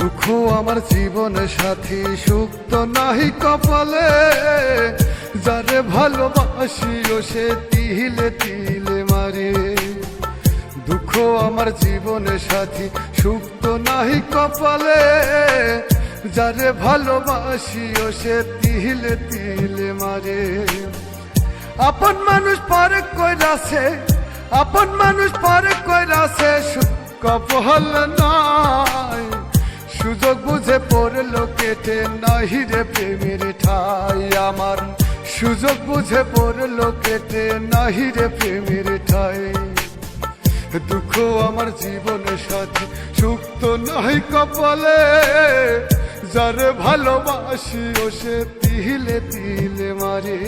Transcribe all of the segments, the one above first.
দুঃখ আমার জীবন সাথী, সুখ তো নাহি কপালে। যারে ভালোবাসিও সে তিলে তিলে মারে। দুঃখ আমার জীবন সাথী, সুখ তো নাহি কপালে। যারে ভালোবাসিও সে তিলে তিলে মারে। আপন মানুষ পরে কইরাছে, আপন মানুষ পরে কইরাছে, কপাল নাই। সুযোগ বুঝে পড়লো কেটে, নাহি রে প্রেমের ঠাই আমার। সুযোগ বুঝে পড়লো কেটে, নাহি রে প্রেমের ঠাই। দুঃখ আমার জীবন সাথী, সুখ তো নাহি কপালে। যারে ভালোবাসিও সে তিলে তিলে মারে।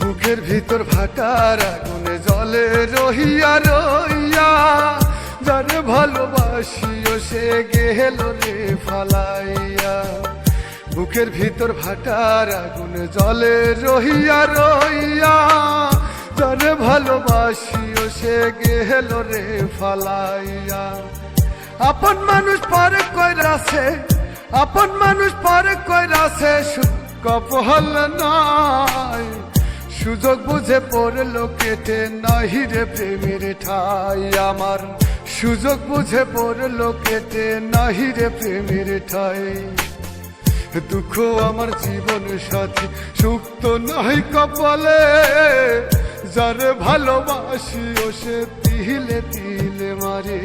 বুকের ভিতর ভাটার আগুনে জলে রহিয়া রইয়া। যারে ভালোবাসিও সে গেল রে ফালাইয়া। বুকের ভিতর ভাটার আগুনে জলে রহিয়া রইয়া। যারে ভালোবাসিও সে গেল রে ফালাইয়া। আপন মানুষ পরে কইরাছে, আপন মানুষ পরে কইরাছে, কপাল নাই। সুযোগ বুঝে পড়লো কেটে, নাহি রে প্রেমের ঠাই আমার। সুযোগ বুঝে পড়লো কেটে, নাহি রে প্রেমের ঠাই। দুঃখ আমার জীবন সাথী, সুখ তো নাহি কপালে। যারে ভালোবাসিও সে তিলে তিলে মারে।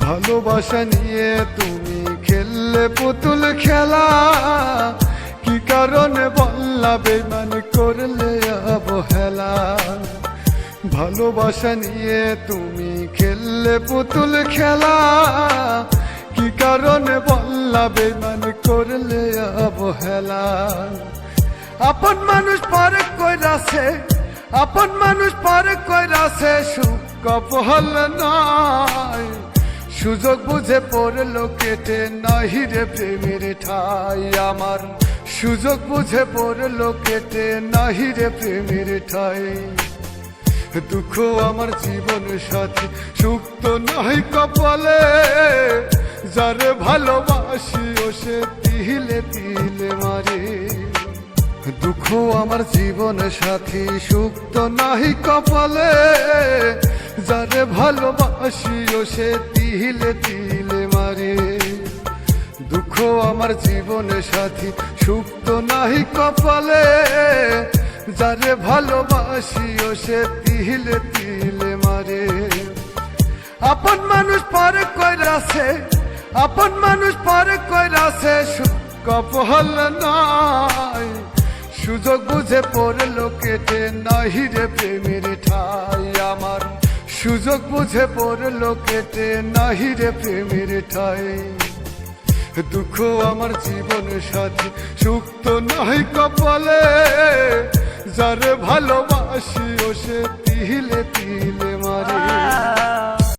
ভালোবাসা নিয়ে তুমি খেললে পুতুল খেলা। কি কারণে বললা বেমান করলে অবহেলা। ভালোবাসা নিয়ে তুমি খেললে পুতুল খেলা। কি কারণে বললা বেমান করলে অবহেলা। আপন মানুষ পরে কইরাছে, আপন মানুষ পরে কইরাছে, সুখ কপাল নাই। সুযোগ বুঝে পড়লো কেটে, নাহি রে প্রেমের ঠাই আমার। সুযোগ বুঝে পড়লো কেটে, নাহি রে প্রেমের ঠাই। দুঃখ আমার জীবন সাথী, সুখ তো নাহি কপালে। যারে ভালোবাসিও সে তিলে তিলে মারে। দুঃখ আমার জীবন সাথী, সুখ তো নাহি কপালে। যারে ভালোবাসিও সে তিলে তিলে মারে। দুঃখ আমার জীবন সাথী, সুখ তো নাহি কপালে। যারে ভালোবাসিও সে তিলে তিলে মারে। আপন মানুষ পরে কইরাছে, আপন মানুষ পরে কইরাছে, কপাল নাই। সুযোগ বুঝে পড়লো কেটে, নাহি রে প্রেমের ঠাই আমার। সুযোগ বুঝে পড়লো কেটে, নাহি রে প্রেমের ঠাই। দুঃখ আমার জীবন সাথী, সুখ তো নাহি কপালে। যারে ভালোবাসিও সে তিলে তিলে মারে।